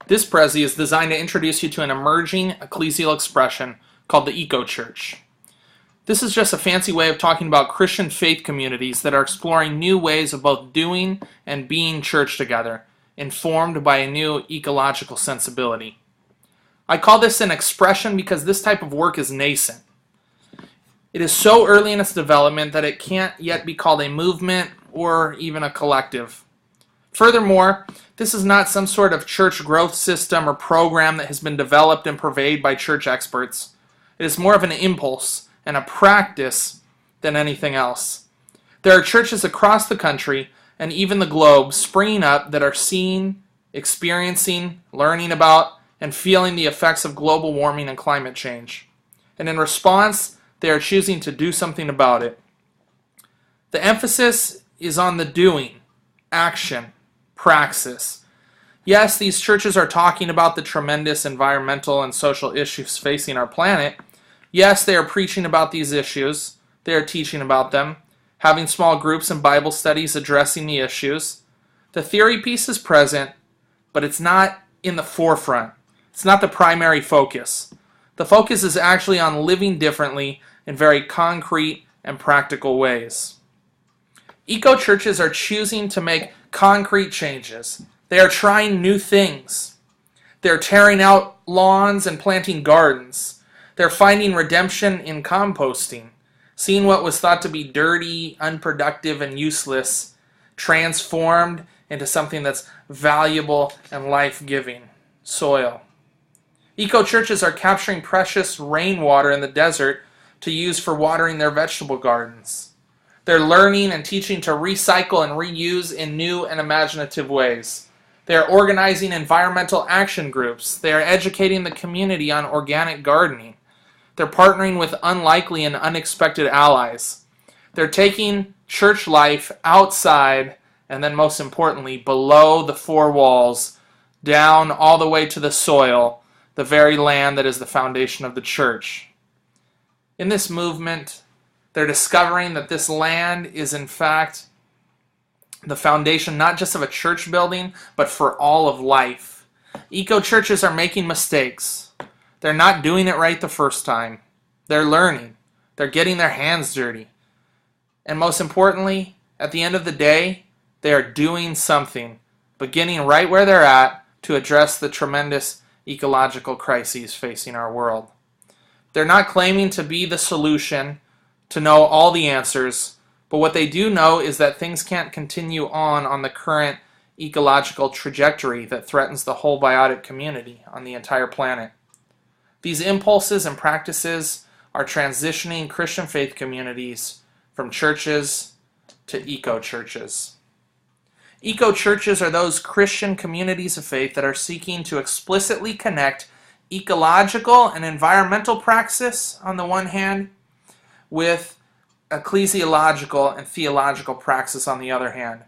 This Prezi is designed to introduce you to an emerging ecclesial expression called the Ecochurch. This is just a fancy way of talking about Christian faith communities that are exploring new ways of both doing and being church together, informed by a new ecological sensibility. I call this an expression because this type of work is nascent. It is so early in its development that it can't yet be called a movement or even a collective. Furthermore, this is not some sort of church growth system or program that has been developed and purveyed by church experts. It is more of an impulse and a practice than anything else. There are churches across the country and even the globe springing up that are seeing, experiencing, learning about, and feeling the effects of global warming and climate change. And in response, they are choosing to do something about it. The emphasis is on the doing, action, praxis. Yes, these churches are talking about the tremendous environmental and social issues facing our planet. Yes, they are preaching about these issues. They are teaching about them, having small groups and Bible studies addressing the issues. The theory piece is present, but it's not in the forefront. It's not the primary focus. The focus is actually on living differently in very concrete and practical ways. Eco-churches are choosing to make concrete changes. They are trying new things. They're tearing out lawns and planting gardens. They're finding redemption in composting, seeing what was thought to be dirty, unproductive, and useless transformed into something that's valuable and life-giving, soil. Eco-churches are capturing precious rainwater in the desert to use for watering their vegetable gardens. They're learning and teaching to recycle and reuse in new and imaginative ways. They are organizing environmental action groups. They are educating the community on organic gardening. They're partnering with unlikely and unexpected allies. They're taking church life outside and then most importantly below the four walls, down all the way to the soil, the very land that is the foundation of the church. In this movement, they're discovering that this land is in fact the foundation not just of a church building, but for all of life. Eco-churches are making mistakes. They're not doing it right the first time. They're learning. They're getting their hands dirty. And most importantly, at the end of the day, they are doing something, beginning right where they're at to address the tremendous ecological crises facing our world. They're not claiming to be the solution, to know all the answers, but what they do know is that things can't continue on the current ecological trajectory that threatens the whole biotic community on the entire planet. These impulses and practices are transitioning Christian faith communities from churches to eco-churches. Eco-churches are those Christian communities of faith that are seeking to explicitly connect ecological and environmental praxis on the one hand with ecclesiological and theological praxis on the other hand.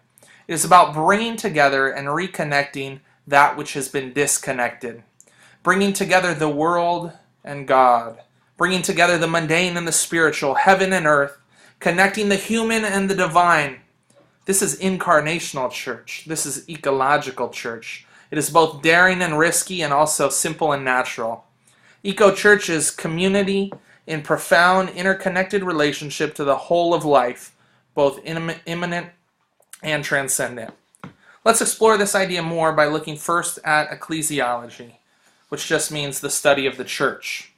It is about bringing together and reconnecting that which has been disconnected, bringing together the world and God, bringing together the mundane and the spiritual, heaven and earth, connecting the human and the divine. This is incarnational church. This is ecological church. It is both daring and risky and also simple and natural. Eco-church is community in profound interconnected relationship to the whole of life, both immanent and transcendent. Let's explore this idea more by looking first at ecclesiology, which just means the study of the church.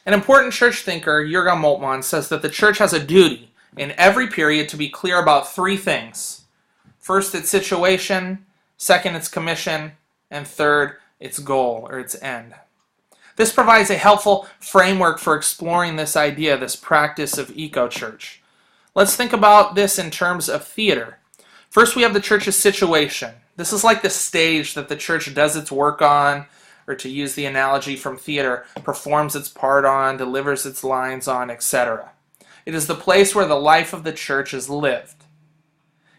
An important church thinker, Jürgen Moltmann, says that the church has a duty in every period to be clear about three things. First, its situation. Second, its commission. And third, its goal or its end. This provides a helpful framework for exploring this idea, this practice of eco-church. Let's think about this in terms of theater. First, we have the church's situation. This is like the stage that the church does its work on, or to use the analogy from theater, performs its part on, delivers its lines on, etc. It is the place where the life of the church is lived.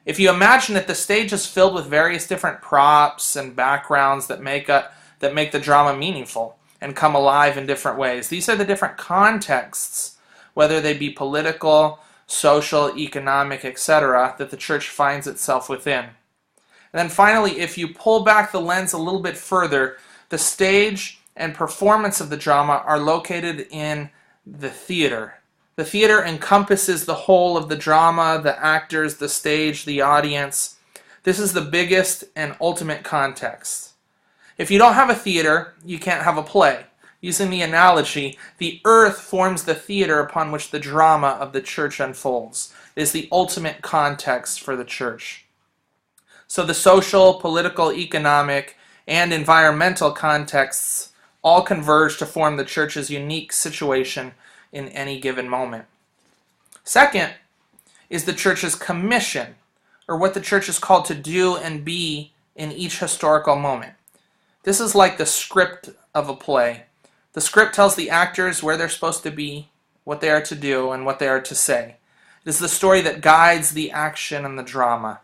If you imagine it, the stage is filled with various different props and backgrounds that make the drama meaningful and come alive in different ways. These are the different contexts, whether they be political, social, economic, etc., that the church finds itself within. And then finally, if you pull back the lens a little bit further, the stage and performance of the drama are located in the theater. The theater encompasses the whole of the drama, the actors, the stage, the audience. This is the biggest and ultimate context. If you don't have a theater, you can't have a play. Using the analogy, the earth forms the theater upon which the drama of the church unfolds. It is the ultimate context for the church. So the social, political, economic, and environmental contexts all converge to form the church's unique situation in any given moment. Second is the church's commission, or what the church is called to do and be in each historical moment. This is like the script of a play. The script tells the actors where they're supposed to be, what they are to do, and what they are to say. It is the story that guides the action and the drama.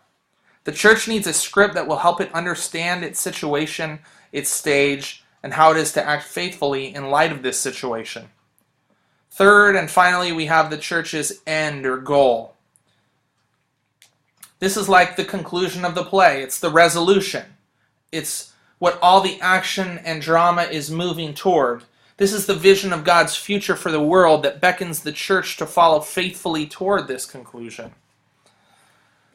The church needs a script that will help it understand its situation, its stage, and how it is to act faithfully in light of this situation. Third, and finally, we have the church's end or goal. This is like the conclusion of the play. It's the resolution. It's what all the action and drama is moving toward. This is the vision of God's future for the world that beckons the church to follow faithfully toward this conclusion.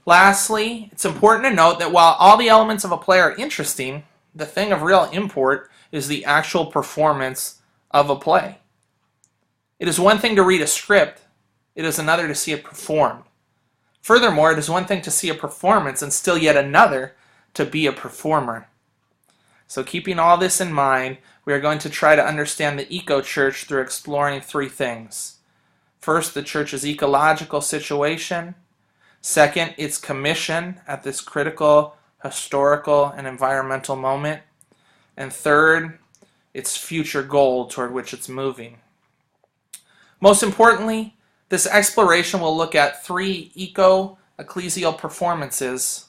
Lastly, it's important to note that while all the elements of a play are interesting, the thing of real import is the actual performance of a play. It is one thing to read a script, it is another to see it performed. Furthermore, it is one thing to see a performance and still yet another to be a performer. So keeping all this in mind, we are going to try to understand the eco-church through exploring three things. First, the church's ecological situation. Second, its commission at this critical, historical, and environmental moment. And third, its future goal toward which it's moving. Most importantly, this exploration will look at three eco-ecclesial performances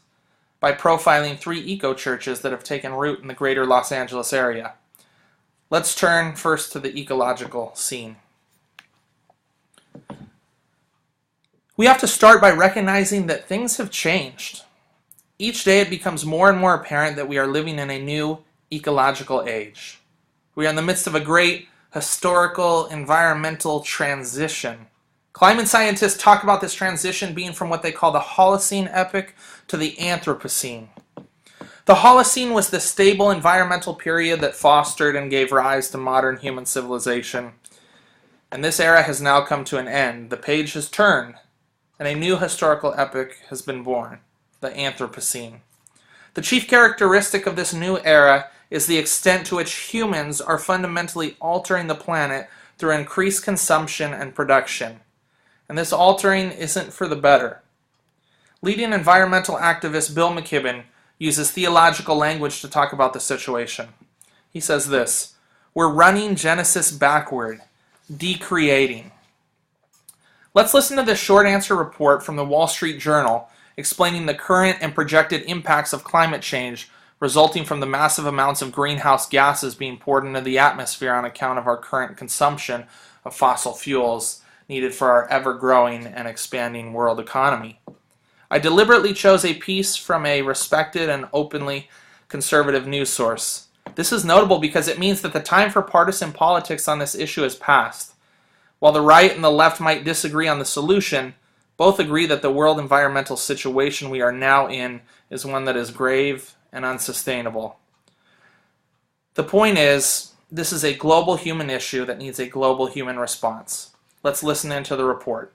by profiling three eco-churches that have taken root in the greater Los Angeles area. Let's turn first to the ecological scene. We have to start by recognizing that things have changed. Each day it becomes more and more apparent that we are living in a new ecological age. We are in the midst of a great historical environmental transition. Climate scientists talk about this transition being from what they call the Holocene epoch to the Anthropocene. The Holocene was the stable environmental period that fostered and gave rise to modern human civilization. And this era has now come to an end. The page has turned, and a new historical epoch has been born, the Anthropocene. The chief characteristic of this new era is the extent to which humans are fundamentally altering the planet through increased consumption and production. And this altering isn't for the better. Leading environmental activist Bill McKibben uses theological language to talk about the situation. He says this: we're running Genesis backward, decreating. Let's listen to this short answer report from the Wall Street Journal explaining the current and projected impacts of climate change resulting from the massive amounts of greenhouse gases being poured into the atmosphere on account of our current consumption of fossil fuels needed for our ever-growing and expanding world economy. I deliberately chose a piece from a respected and openly conservative news source. This is notable because it means that the time for partisan politics on this issue has passed. While the right and the left might disagree on the solution, both agree that the world environmental situation we are now in is one that is grave and unsustainable. The point is, this is a global human issue that needs a global human response. Let's listen into the report.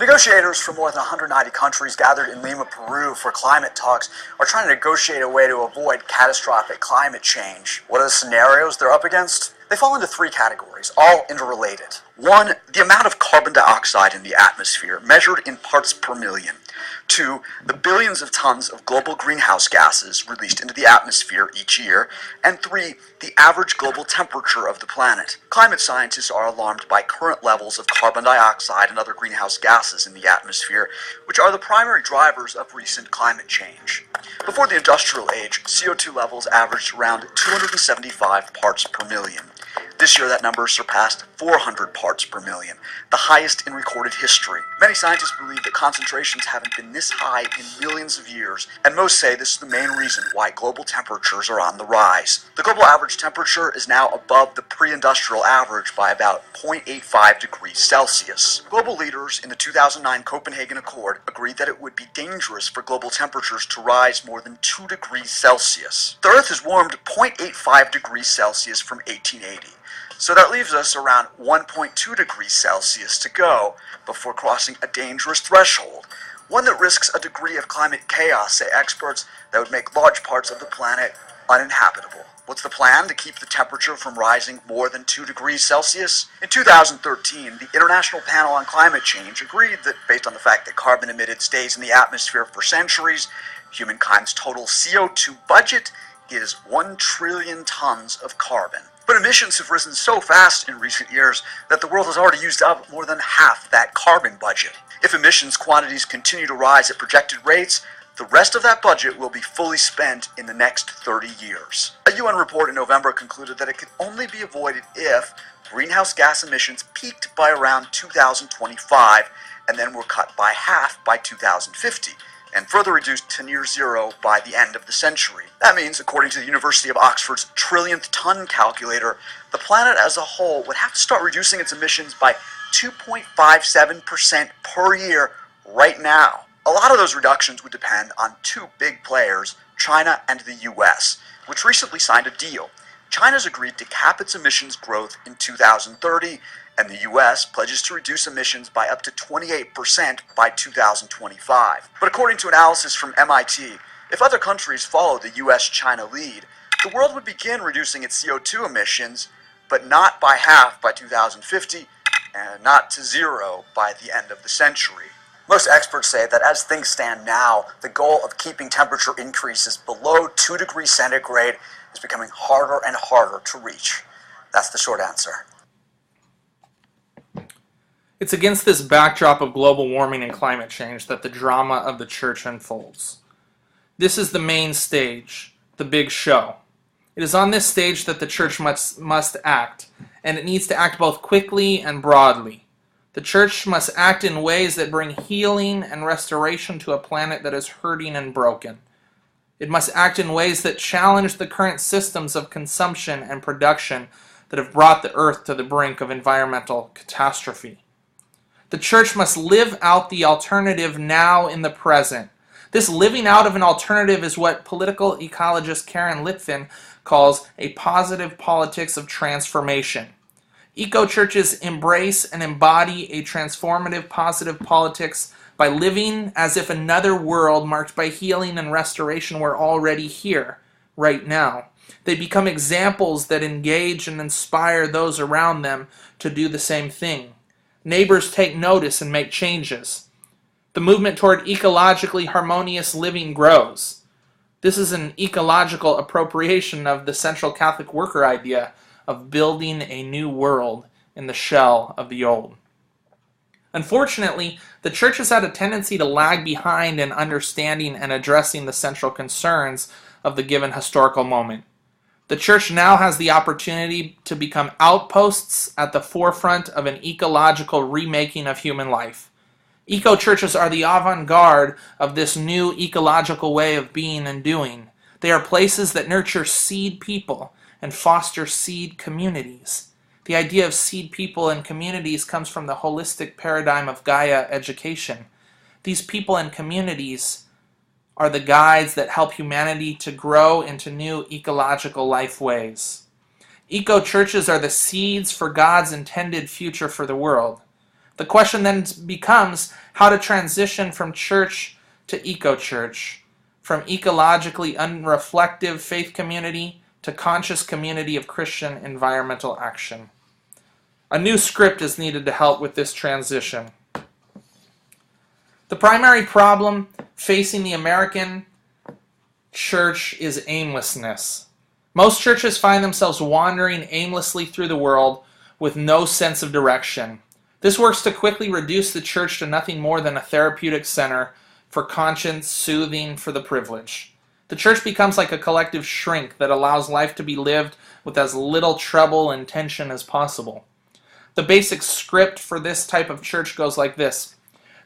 Negotiators from more than 190 countries gathered in Lima, Peru for climate talks are trying to negotiate a way to avoid catastrophic climate change. What are the scenarios they're up against? They fall into three categories, all interrelated. One, the amount of carbon dioxide in the atmosphere, measured in parts per million. Two, the billions of tons of global greenhouse gases released into the atmosphere each year. And three, the average global temperature of the planet. Climate scientists are alarmed by current levels of carbon dioxide and other greenhouse gases in the atmosphere, which are the primary drivers of recent climate change. Before the industrial age, CO2 levels averaged around 275 parts per million. This year, that number surpassed 400 parts per million, the highest in recorded history. Many scientists believe that concentrations haven't been this high in millions of years, and most say this is the main reason why global temperatures are on the rise. The global average temperature is now above the pre-industrial average by about 0.85 degrees Celsius. Global leaders in the 2009 Copenhagen Accord agreed that it would be dangerous for global temperatures to rise more than 2 degrees Celsius. The Earth has warmed 0.85 degrees Celsius from 1880. So that leaves us around 1.2 degrees Celsius to go before crossing a dangerous threshold, one that risks a degree of climate chaos, say experts, that would make large parts of the planet uninhabitable. What's the plan to keep the temperature from rising more than 2 degrees Celsius? In 2013, the International Panel on Climate Change agreed that based on the fact that carbon emitted stays in the atmosphere for centuries, humankind's total CO2 budget is 1 trillion tons of carbon. But emissions have risen so fast in recent years that the world has already used up more than half that carbon budget. If emissions quantities continue to rise at projected rates, the rest of that budget will be fully spent in the next 30 years. A UN report in November concluded that it could only be avoided if greenhouse gas emissions peaked by around 2025 and then were cut by half by 2050. And further reduced to near zero by the end of the century. That means, according to the University of Oxford's trillionth ton calculator, the planet as a whole would have to start reducing its emissions by 2.57% per year right now. A lot of those reductions would depend on two big players, China and the US, which recently signed a deal. China's agreed to cap its emissions growth in 2030, and the US pledges to reduce emissions by up to 28% by 2025. But according to analysis from MIT, if other countries follow the US-China lead, the world would begin reducing its CO2 emissions, but not by half by 2050, and not to zero by the end of the century. Most experts say that as things stand now, the goal of keeping temperature increases below 2 degrees centigrade is becoming harder and harder to reach. That's the short answer. It's against this backdrop of global warming and climate change that the drama of the church unfolds. This is the main stage, the big show. It is on this stage that the church must act, and it needs to act both quickly and broadly. The church must act in ways that bring healing and restoration to a planet that is hurting and broken. It must act in ways that challenge the current systems of consumption and production that have brought the earth to the brink of environmental catastrophe. The church must live out the alternative now in the present. This living out of an alternative is what political ecologist Karen Litvin calls a positive politics of transformation. Ecochurches embrace and embody a transformative positive politics by living as if another world marked by healing and restoration were already here, right now. They become examples that engage and inspire those around them to do the same thing. Neighbors take notice and make changes. The movement toward ecologically harmonious living grows. This is an ecological appropriation of the Central Catholic worker idea of building a new world in the shell of the old. Unfortunately, the church has had a tendency to lag behind in understanding and addressing the central concerns of the given historical moment. The church now has the opportunity to become outposts at the forefront of an ecological remaking of human life. Ecochurches are the avant-garde of this new ecological way of being and doing. They are places that nurture seed people and foster seed communities. The idea of seed people and communities comes from the holistic paradigm of Gaia education. These people and communities are the guides that help humanity to grow into new ecological life ways. Ecochurches are the seeds for God's intended future for the world. The question then becomes how to transition from church to ecochurch, from ecologically unreflective faith community to conscious community of Christian environmental action. A new script is needed to help with this transition. The primary problem facing the American church is aimlessness. Most churches find themselves wandering aimlessly through the world with no sense of direction. This works to quickly reduce the church to nothing more than a therapeutic center for conscience soothing for the privileged. The church becomes like a collective shrink that allows life to be lived with as little trouble and tension as possible. The basic script for this type of church goes like this.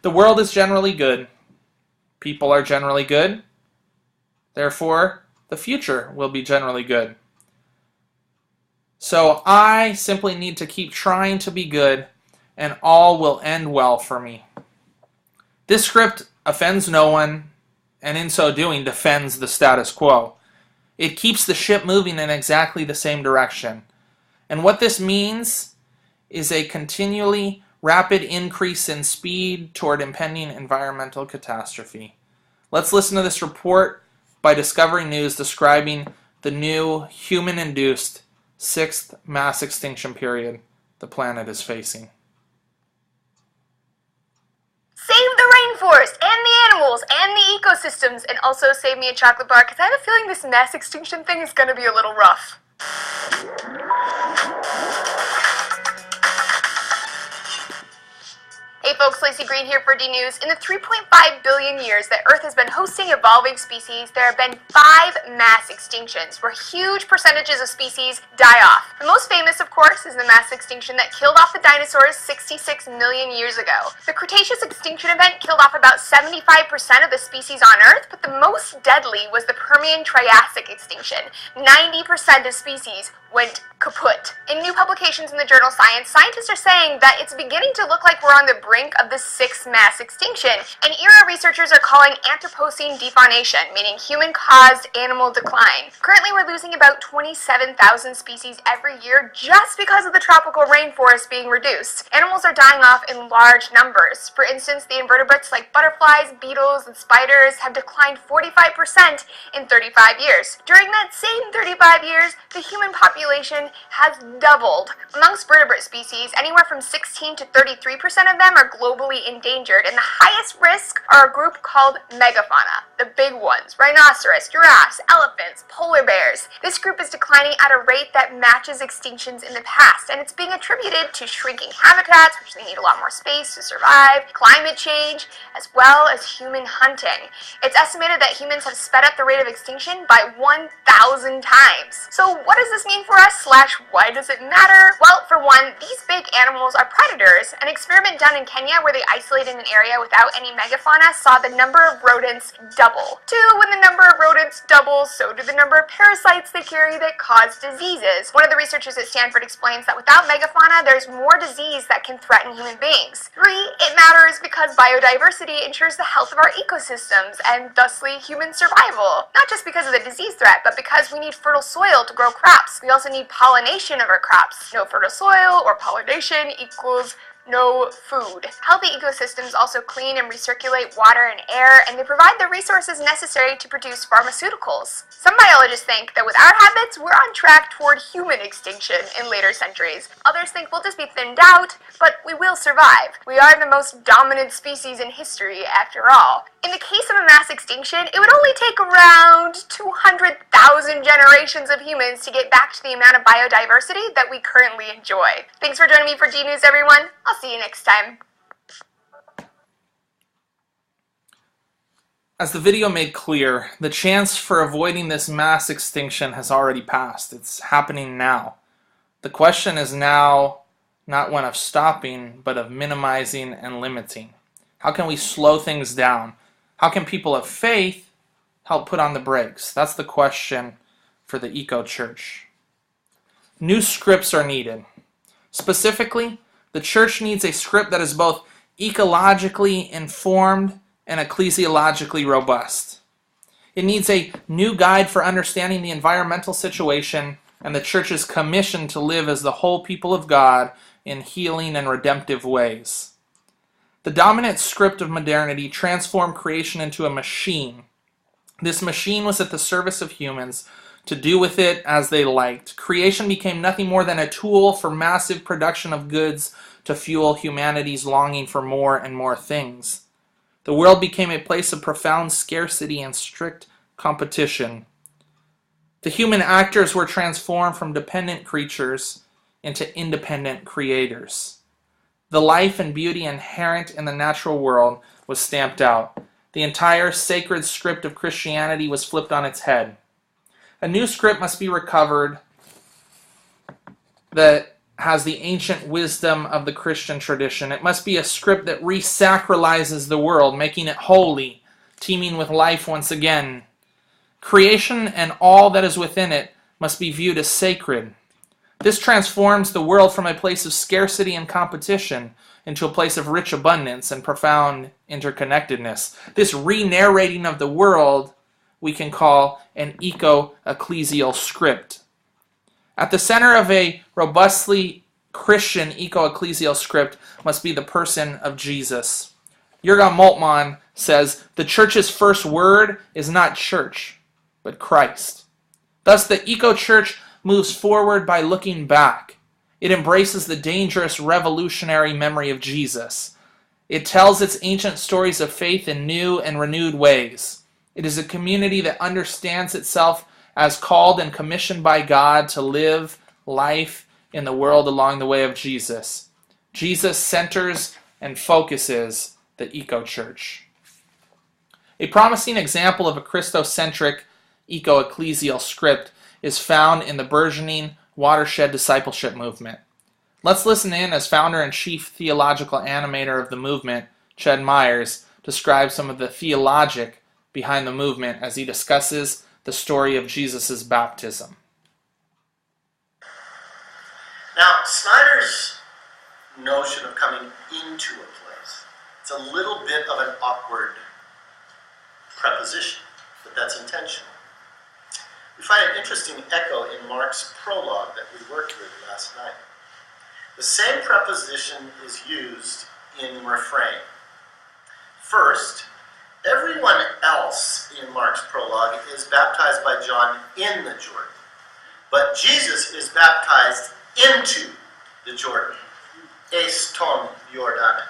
The world is generally good. People are generally good. Therefore, the future will be generally good. So I simply need to keep trying to be good, and all will end well for me. This script offends no one, and in so doing defends the status quo. It keeps the ship moving in exactly the same direction. And what this means is a continually rapid increase in speed toward impending environmental catastrophe. Let's listen to this report by Discovery News describing the new human-induced sixth mass extinction period the planet is facing. Save the rainforest and the animals and the ecosystems, and also save me a chocolate bar, because I have a feeling this mass extinction thing is going to be a little rough. Hey folks, Lacey Green here for D News. In the 3.5 billion years that Earth has been hosting evolving species, there have been 5 mass extinctions, where huge percentages of species die off. The most famous, of course, is the mass extinction that killed off the dinosaurs 66 million years ago. The Cretaceous extinction event killed off about 75% of the species on Earth, but the most deadly was the Permian-Triassic extinction. 90% of species went kaput. In new publications in the journal Science, scientists are saying that it's beginning to look like we're on the brink of the 6th mass extinction, an era researchers are calling Anthropocene defaunation, meaning human-caused animal decline. Currently, we're losing about 27,000 species every year just because of the tropical rainforest being reduced. Animals are dying off in large numbers. For instance, the invertebrates like butterflies, beetles, and spiders have declined 45% in 35 years. During that same 35 years, the human population has doubled. Amongst vertebrate species, anywhere from 16 to 33% of them are globally endangered, and the highest risk are a group called megafauna, the big ones: rhinoceros, giraffes, elephants, polar bears. This group is declining at a rate that matches extinctions in the past, and it's being attributed to shrinking habitats, which they need a lot more space to survive, climate change, as well as human hunting. It's estimated that humans have sped up the rate of extinction by 1,000 times. So what does this mean for us, / why does it matter? Well, for one, these big animals are predators. An experiment done in Kenya where they isolated an area without any megafauna saw the number of rodents double. 2, when the number of rodents doubles, so do the number of parasites they carry that cause diseases. One of the researchers at Stanford explains that without megafauna, there's more disease that can threaten human beings. 3, it matters because biodiversity ensures the health of our ecosystems and thusly human survival. Not just because of the disease threat, but because we need fertile soil to grow crops. We also need pollination of our crops. No fertile soil or pollination equals no food. Healthy ecosystems also clean and recirculate water and air, and they provide the resources necessary to produce pharmaceuticals. Some biologists think that with our habits, we're on track toward human extinction in later centuries. Others think we'll just be thinned out, but we will survive. We are the most dominant species in history, after all. In the case of a mass extinction, it would only take around 200,000 generations of humans to get back to the amount of biodiversity that we currently enjoy. Thanks for joining me for D News, everyone. I'll see you next time. As the video made clear, the chance for avoiding this mass extinction has already passed. It's happening now. The question is now not one of stopping, but of minimizing and limiting. How can we slow things down? How can people of faith help put on the brakes? That's the question for the Ecochurch. New scripts are needed. Specifically, the church needs a script that is both ecologically informed and ecclesiologically robust. It needs a new guide for understanding the environmental situation and the church's commission to live as the whole people of God in healing and redemptive ways. The dominant script of modernity transformed creation into a machine. This machine was at the service of humans to do with it as they liked. Creation became nothing more than a tool for massive production of goods to fuel humanity's longing for more and more things. The world became a place of profound scarcity and strict competition. The human actors were transformed from dependent creatures into independent creators. The life and beauty inherent in the natural world was stamped out. The entire sacred script of Christianity was flipped on its head. A new script must be recovered that has the ancient wisdom of the Christian tradition. It must be a script that re-sacralizes the world, making it holy, teeming with life once again. Creation and all that is within it must be viewed as sacred. This transforms the world from a place of scarcity and competition into a place of rich abundance and profound interconnectedness. This re-narrating of the world we can call an eco-ecclesial script. At the center of a robustly Christian eco-ecclesial script must be the person of Jesus. Jürgen Moltmann says, "The church's first word is not church, but Christ." Thus, the eco-church moves forward by looking back. It embraces the dangerous revolutionary memory of Jesus. It tells its ancient stories of faith in new and renewed ways. It is a community that understands itself as called and commissioned by God to live life in the world along the way of Jesus. Jesus centers and focuses the eco-church. A promising example of a Christocentric eco-ecclesial script is found in the burgeoning Watershed Discipleship movement. Let's listen in as founder and chief theological animator of the movement, Ched Myers, describes some of the Theo-logic behind the movement as he discusses the story of Jesus' baptism. Now, Snyder's notion of coming into a place, it's a little bit of an awkward preposition, but that's intentional. We find an interesting echo in Mark's prologue that we worked with last night. The same preposition is used in refrain. First, everyone else in Mark's prologue is baptized by John in the Jordan, but Jesus is baptized into the Jordan. Es ton Jordane.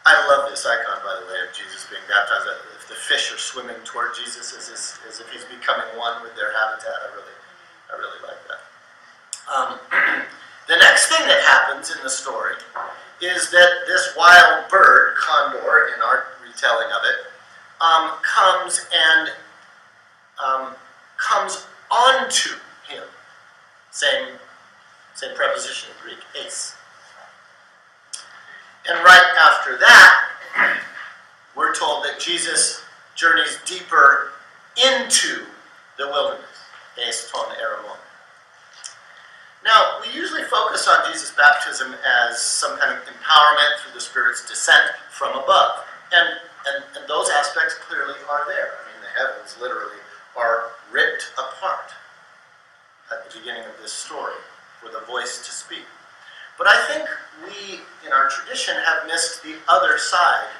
I love this icon, by the way, of Jesus being baptized. If the fish are swimming toward Jesus as if he's becoming one with their habitat, I really like that. The next thing that happens in the story is that this wild bird, condor in our retelling of it, comes onto him. Same preposition in Greek, eis. And right after that, we're told that Jesus journeys deeper into the wilderness. Es ton eramon. Now, we usually focus on Jesus' baptism as some kind of empowerment through the Spirit's descent from above. And those aspects clearly are there. I mean, the heavens literally are ripped apart at the beginning of this story for the voice to speak. But I think we, in our tradition, have missed the other side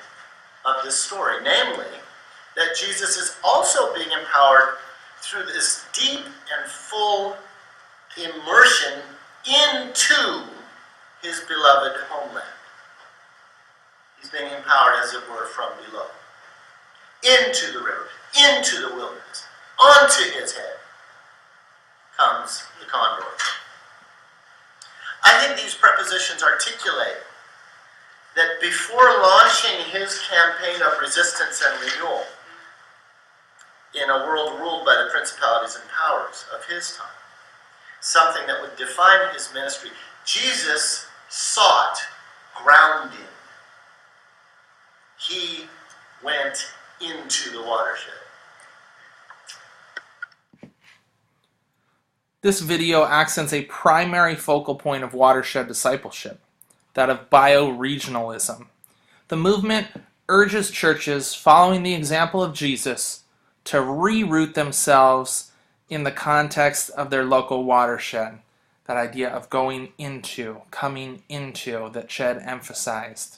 of this story, namely that Jesus is also being empowered through this deep and full immersion into his beloved homeland. He's being empowered, as it were, from below. Into the river, into the wilderness, onto his head comes the condor. I think these prepositions articulate that before launching his campaign of resistance and renewal in a world ruled by the principalities and powers of his time, something that would define his ministry, Jesus sought grounding. He went into the watershed. This video accents a primary focal point of Watershed discipleship, that of bioregionalism. The movement urges churches, following the example of Jesus, to reroot themselves in the context of their local watershed. That idea of going into, coming into, that Ched emphasized.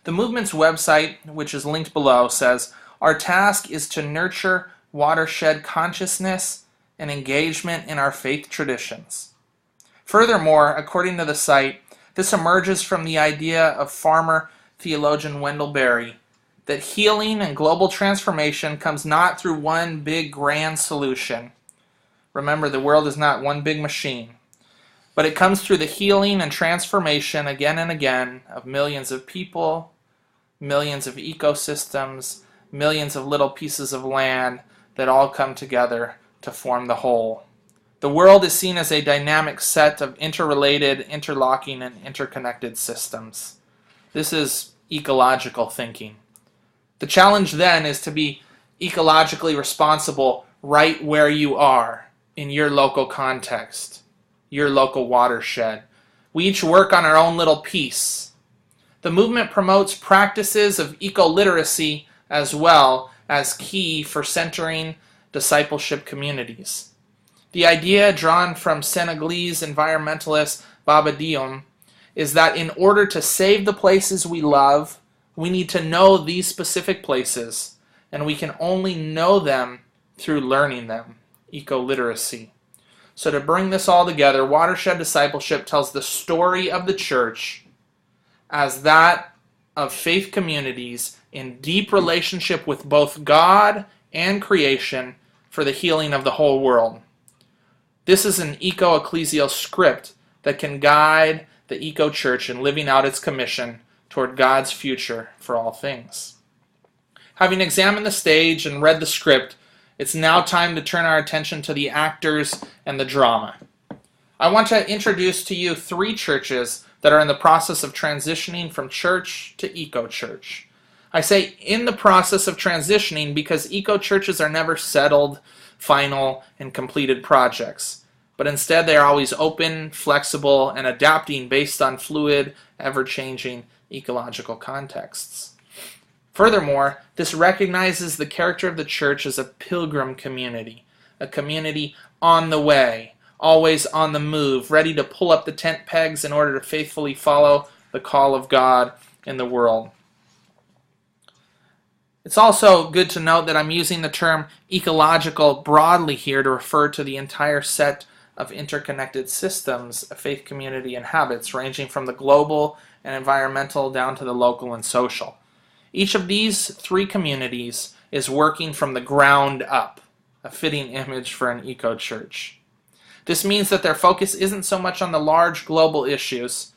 The movement's website, which is linked below, says, "Our task is to nurture watershed consciousness and engagement in our faith traditions." Furthermore, according to the site, this emerges from the idea of farmer theologian Wendell Berry, that healing and global transformation comes not through one big grand solution. Remember, the world is not one big machine, but it comes through the healing and transformation again and again of millions of people, millions of ecosystems, millions of little pieces of land that all come together to form the whole. The world is seen as a dynamic set of interrelated, interlocking, and interconnected systems. This is ecological thinking. The challenge then is to be ecologically responsible right where you are, in your local context, your local watershed. We each work on our own little piece. The movement promotes practices of eco-literacy as well as key for centering discipleship communities. The idea drawn from Senegalese environmentalist Baba Diom is that in order to save the places we love, we need to know these specific places, and we can only know them through learning them, eco-literacy. So to bring this all together, Watershed Discipleship tells the story of the church as that of faith communities in deep relationship with both God and creation for the healing of the whole world. This is an eco-ecclesial script that can guide the eco-church in living out its commission toward God's future for all things. Having examined the stage and read the script, it's now time to turn our attention to the actors and the drama. I want to introduce to you 3 churches that are in the process of transitioning from church to eco-church. I say in the process of transitioning because eco-churches are never settled, final, and completed projects, but instead they are always open, flexible, and adapting based on fluid, ever-changing ecological contexts. Furthermore, this recognizes the character of the church as a pilgrim community, a community on the way, always on the move, ready to pull up the tent pegs in order to faithfully follow the call of God in the world. It's also good to note that I'm using the term ecological broadly here to refer to the entire set of interconnected systems a faith community inhabits, ranging from the global and environmental down to the local and social. Each of these 3 communities is working from the ground up, a fitting image for an eco-church. This means that their focus isn't so much on the large global issues.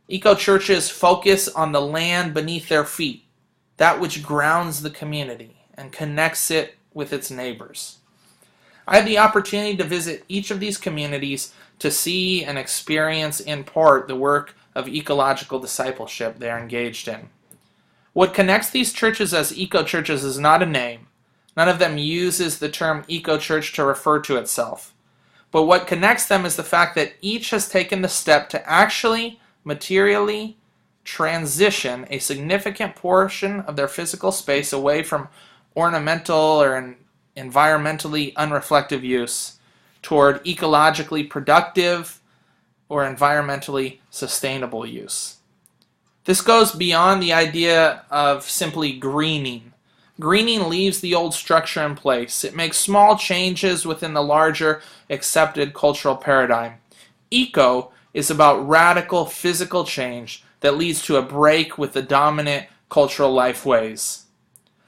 Eco-churches focus on the land beneath their feet, that which grounds the community and connects it with its neighbors. I had the opportunity to visit each of these communities to see and experience in part the work of ecological discipleship they are engaged in. What connects these churches as eco-churches is not a name. None of them uses the term eco-church to refer to itself. But what connects them is the fact that each has taken the step to actually, materially, transition a significant portion of their physical space away from ornamental or environmentally unreflective use toward ecologically productive or environmentally sustainable use. This goes beyond the idea of simply greening. Greening leaves the old structure in place. It makes small changes within the larger accepted cultural paradigm. Eco is about radical physical change that leads to a break with the dominant cultural life ways.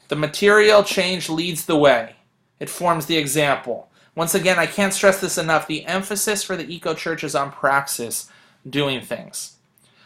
The material change leads the way. It forms the example. Once again, I can't stress this enough. The emphasis for the eco-church is on praxis, doing things.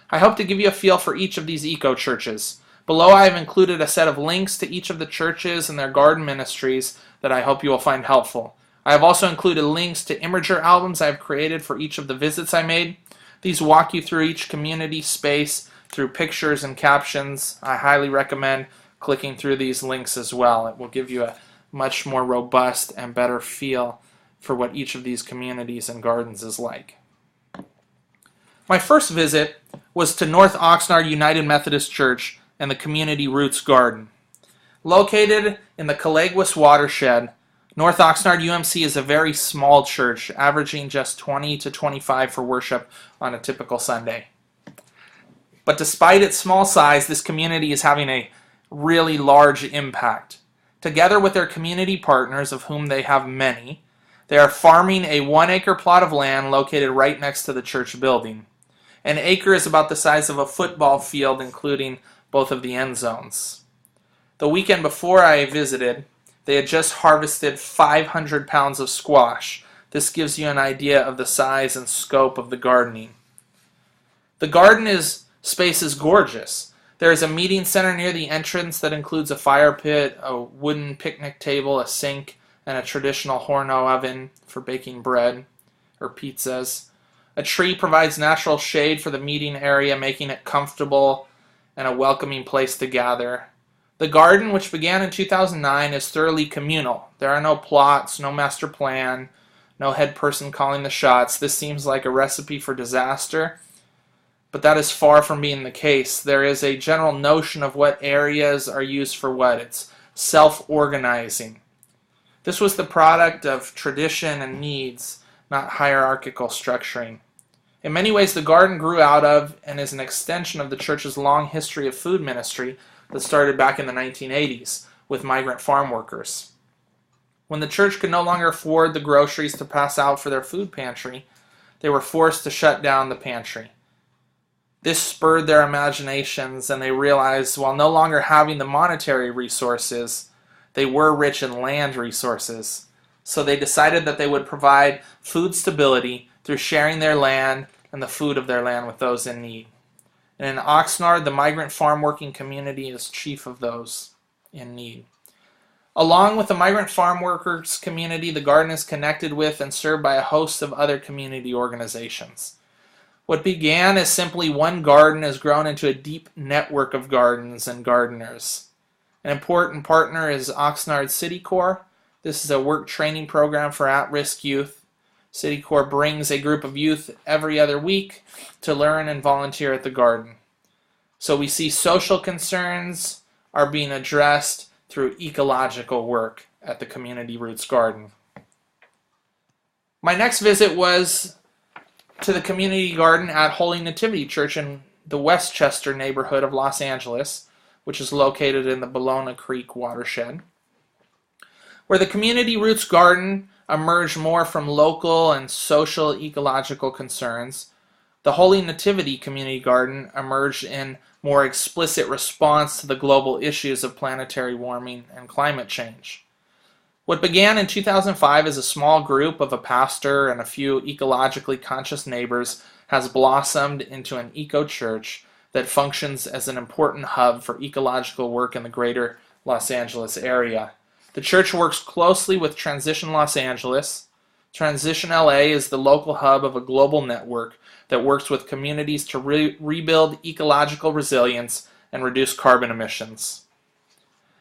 I hope to give you a feel for each of these eco-churches. Below I have included a set of links to each of the churches and their garden ministries that I hope you will find helpful. I have also included links to Imgur albums I have created for each of the visits I made. These walk you through each community space through pictures and captions. I highly recommend clicking through these links as well. It will give you a much more robust and better feel for what each of these communities and gardens is like. My first visit was to North Oxnard United Methodist Church and the Community Roots Garden. Located in the Calagua Watershed, North Oxnard UMC is a very small church, averaging just 20 to 25 for worship on a typical Sunday. But despite its small size, this community is having a really large impact. Together with their community partners, of whom they have many, they are farming a 1-acre plot of land located right next to the church building. An acre is about the size of a football field, including both of the end zones. The weekend before I visited, they had just harvested 500 pounds of squash. This gives you an idea of the size and scope of the gardening. The garden space is gorgeous. There is a meeting center near the entrance that includes a fire pit, a wooden picnic table, a sink, and a traditional horno oven for baking bread or pizzas. A tree provides natural shade for the meeting area, making it comfortable and a welcoming place to gather. The garden, which began in 2009, is thoroughly communal. There are no plots, no master plan, no head person calling the shots. This seems like a recipe for disaster, but that is far from being the case. There is a general notion of what areas are used for what. It's self-organizing. This was the product of tradition and needs, not hierarchical structuring. In many ways, the garden grew out of and is an extension of the church's long history of food ministry that started back in the 1980s with migrant farm workers. When the church could no longer afford the groceries to pass out for their food pantry, they were forced to shut down the pantry. This spurred their imaginations, and they realized while no longer having the monetary resources, they were rich in land resources. So they decided that they would provide food stability through sharing their land and the food of their land with those in need. And in Oxnard, the migrant farm working community is chief of those in need. Along with the migrant farm workers community, the garden is connected with and served by a host of other community organizations. What began as simply one garden has grown into a deep network of gardens and gardeners. An important partner is Oxnard City Corps. This is a work training program for at-risk youth. City Corps brings a group of youth every other week to learn and volunteer at the garden. So we see social concerns are being addressed through ecological work at the Community Roots Garden. My next visit was to the community garden at Holy Nativity Church in the Westchester neighborhood of Los Angeles, which is located in the Bologna Creek watershed, where the Community Roots Garden emerged more from local and social ecological concerns. The Holy Nativity Community Garden emerged in more explicit response to the global issues of planetary warming and climate change. What began in 2005 as a small group of a pastor and a few ecologically conscious neighbors has blossomed into an eco-church that functions as an important hub for ecological work in the greater Los Angeles area. The church works closely with Transition Los Angeles. Transition LA is the local hub of a global network that works with communities to rebuild ecological resilience and reduce carbon emissions.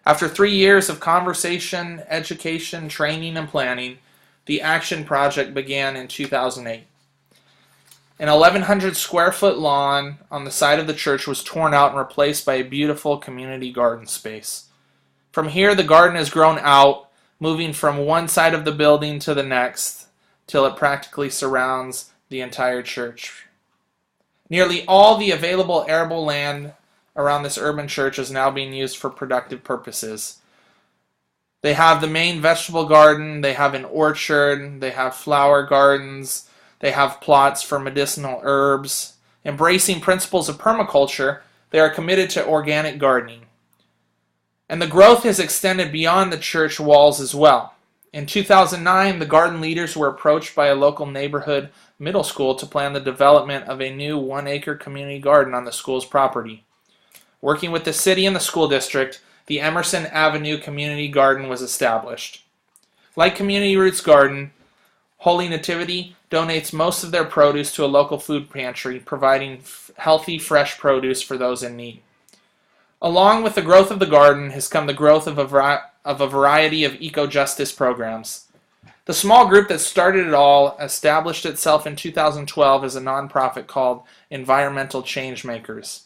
After 3 years of conversation, education, training, and planning, the Action Project began in 2008. An 1,100 square foot lawn on the side of the church was torn out and replaced by a beautiful community garden space. From here, the garden has grown out, moving from one side of the building to the next, till it practically surrounds the entire church. Nearly all the available arable land around this urban church is now being used for productive purposes. They have the main vegetable garden, they have an orchard, they have flower gardens, they have plots for medicinal herbs. Embracing principles of permaculture, they are committed to organic gardening. And the growth has extended beyond the church walls as well. In 2009, the garden leaders were approached by a local neighborhood middle school to plan the development of a new 1-acre community garden on the school's property. Working with the city and the school district, the Emerson Avenue Community Garden was established. Like Community Roots Garden, Holy Nativity donates most of their produce to a local food pantry, providing healthy, fresh produce for those in need. Along with the growth of the garden has come the growth of a variety of eco-justice programs. The small group that started it all established itself in 2012 as a nonprofit called Environmental Changemakers.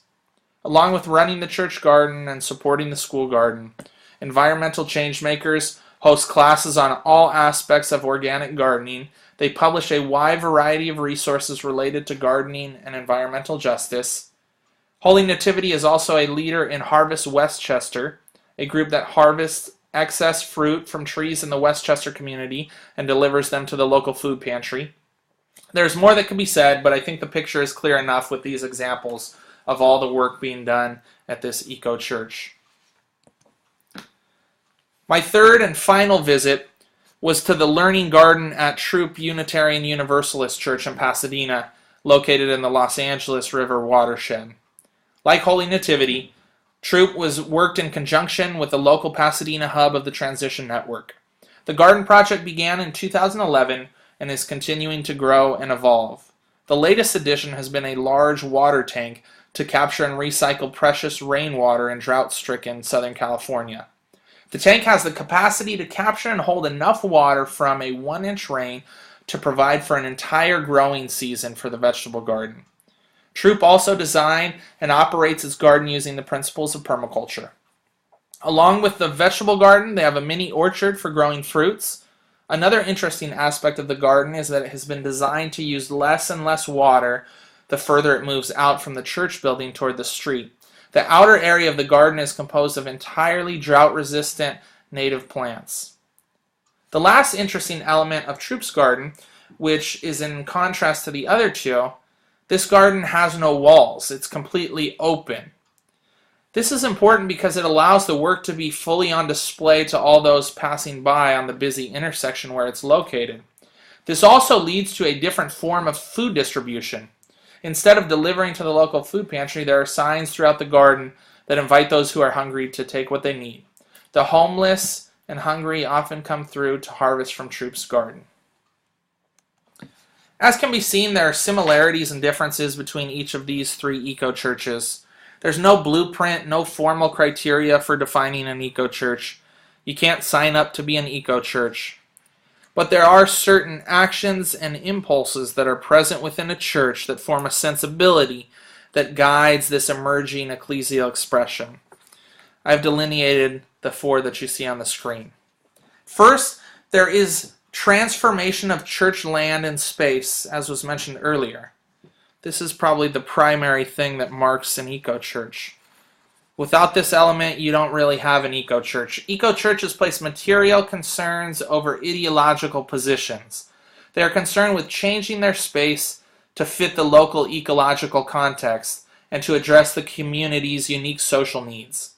Along with running the church garden and supporting the school garden, Environmental Changemakers host classes on all aspects of organic gardening. They publish a wide variety of resources related to gardening and environmental justice. Holy Nativity is also a leader in Harvest Westchester, a group that harvests excess fruit from trees in the Westchester community and delivers them to the local food pantry. There's more that can be said, but I think the picture is clear enough with these examples of all the work being done at this eco-church. My third and final visit was to the Learning Garden at Throop Unitarian Universalist Church in Pasadena, located in the Los Angeles River watershed. Like Holy Nativity, Throop worked in conjunction with the local Pasadena hub of the Transition Network. The garden project began in 2011 and is continuing to grow and evolve. The latest addition has been a large water tank to capture and recycle precious rainwater in drought-stricken Southern California. The tank has the capacity to capture and hold enough water from a 1-inch rain to provide for an entire growing season for the vegetable garden. Throop also designed and operates its garden using the principles of permaculture. Along with the vegetable garden, they have a mini orchard for growing fruits. Another interesting aspect of the garden is that it has been designed to use less and less water the further it moves out from the church building toward the street. The outer area of the garden is composed of entirely drought-resistant native plants. The last interesting element of Throop's garden, which is in contrast to the other two, this garden has no walls. It's completely open. This is important because it allows the work to be fully on display to all those passing by on the busy intersection where it's located. This also leads to a different form of food distribution. Instead of delivering to the local food pantry, there are signs throughout the garden that invite those who are hungry to take what they need. The homeless and hungry often come through to harvest from Throop's garden. As can be seen, there are similarities and differences between each of these three eco-churches. There's no blueprint, no formal criteria for defining an eco-church. You can't sign up to be an eco-church. But there are certain actions and impulses that are present within a church that form a sensibility that guides this emerging ecclesial expression. I've delineated the 4 that you see on the screen. First, there is transformation of church land and space, as was mentioned earlier. This is probably the primary thing that marks an eco-church. Without this element, you don't really have an eco-church. Eco-churches place material concerns over ideological positions. They are concerned with changing their space to fit the local ecological context and to address the community's unique social needs.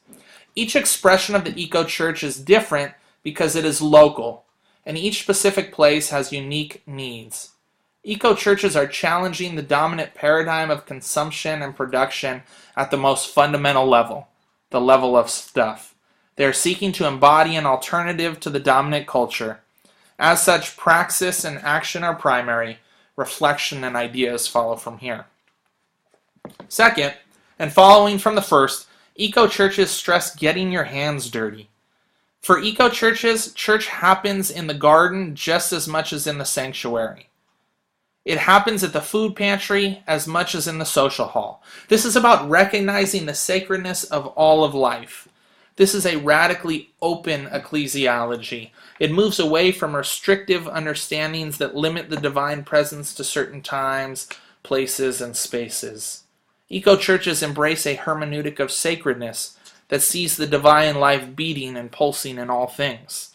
Each expression of the eco-church is different because it is local, and each specific place has unique needs. Eco-churches are challenging the dominant paradigm of consumption and production at the most fundamental level, the level of stuff. They are seeking to embody an alternative to the dominant culture. As such, praxis and action are primary. Reflection and ideas follow from here. Second, and following from the first, eco-churches stress getting your hands dirty. For eco-churches, church happens in the garden just as much as in the sanctuary. It happens at the food pantry as much as in the social hall. This is about recognizing the sacredness of all of life. This is a radically open ecclesiology. It moves away from restrictive understandings that limit the divine presence to certain times, places, and spaces. Eco-churches embrace a hermeneutic of sacredness that sees the divine life beating and pulsing in all things.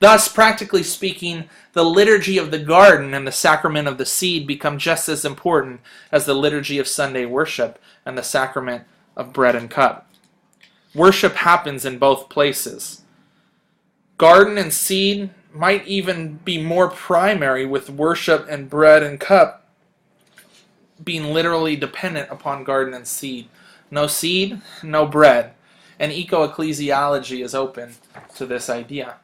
Thus, practically speaking, the liturgy of the garden and the sacrament of the seed become just as important as the liturgy of Sunday worship and the sacrament of bread and cup. Worship happens in both places. Garden and seed might even be more primary, with worship and bread and cup being literally dependent upon garden and seed. No seed, no bread. And eco-ecclesiology is open to this idea.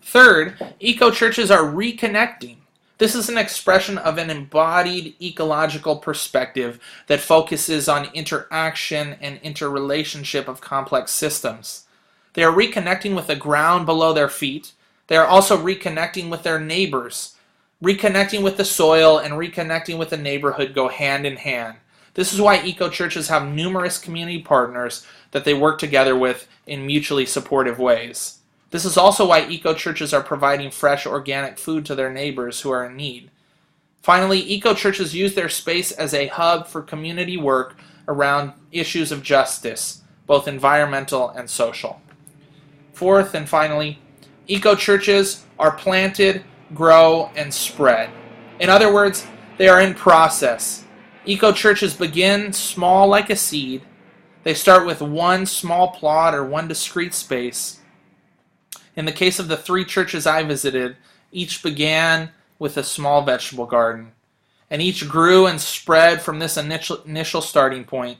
Third, eco-churches are reconnecting. This is an expression of an embodied ecological perspective that focuses on interaction and interrelationship of complex systems. They are reconnecting with the ground below their feet. They are also reconnecting with their neighbors. Reconnecting with the soil and reconnecting with the neighborhood go hand in hand. This is why eco-churches have numerous community partners that they work together with in mutually supportive ways. This is also why eco-churches are providing fresh organic food to their neighbors who are in need. Finally, eco-churches use their space as a hub for community work around issues of justice, both environmental and social. Fourth and finally, eco-churches are planted, grow, and spread. In other words, they are in process. Eco-churches begin small like a seed. They start with one small plot or one discrete space. In the case of the 3 churches I visited, each began with a small vegetable garden, and each grew and spread from this initial starting point.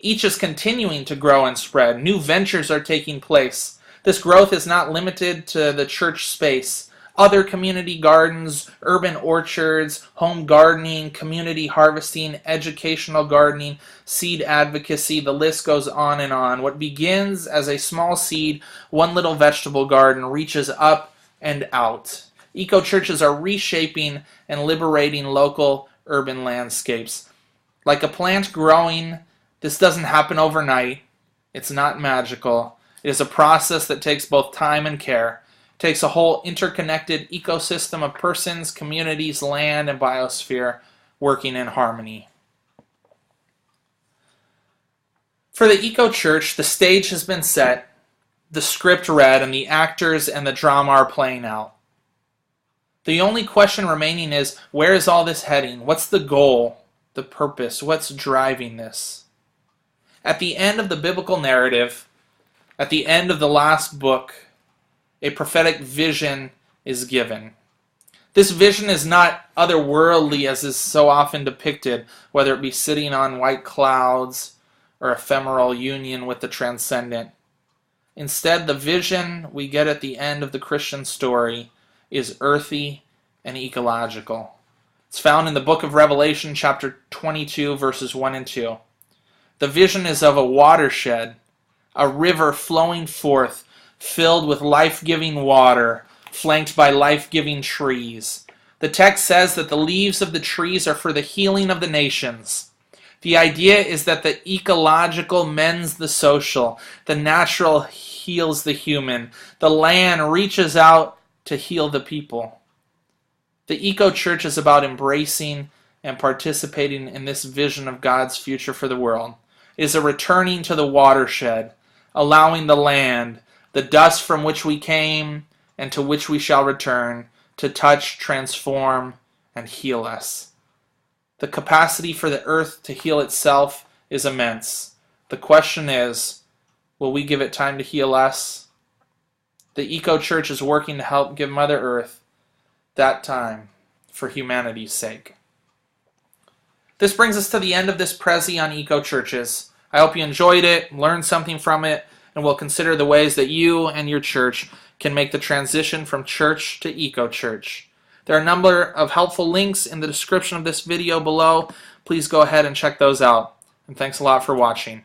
Each is continuing to grow and spread. New ventures are taking place. This growth is not limited to the church space. Other community gardens, urban orchards, home gardening, community harvesting, educational gardening, seed advocacy, the list goes on and on. What begins as a small seed, one little vegetable garden, reaches up and out. Eco-churches are reshaping and liberating local urban landscapes. Like a plant growing, this doesn't happen overnight. It's not magical. It is a process that takes both time and care. It takes a whole interconnected ecosystem of persons, communities, land, and biosphere working in harmony. For the eco-church, the stage has been set, the script read, and the actors and the drama are playing out. The only question remaining is, where is all this heading? What's the goal, the purpose? What's driving this? At the end of the biblical narrative, at the end of the last book, a prophetic vision is given. This vision is not otherworldly as is so often depicted, whether it be sitting on white clouds or ephemeral union with the transcendent. Instead, the vision we get at the end of the Christian story is earthy and ecological. It's found in the book of Revelation, chapter 22, verses 1 and 2. The vision is of a watershed, a river flowing forth, filled with life-giving water, flanked by life-giving trees. The text says that the leaves of the trees are for the healing of the nations. The idea is that the ecological mends the social, the natural heals the human, the land reaches out to heal the people. The eco-church is about embracing and participating in this vision of God's future for the world. It is a returning to the watershed, allowing the land, the dust from which we came and to which we shall return, to touch, transform, and heal us. The capacity for the earth to heal itself is immense. The question is, will we give it time to heal us? The eco-church is working to help give Mother Earth that time for humanity's sake. This brings us to the end of this Prezi on eco-churches. I hope you enjoyed it, learned something from it, and will consider the ways that you and your church can make the transition from church to eco-church. There are a number of helpful links in the description of this video below. Please go ahead and check those out. And thanks a lot for watching.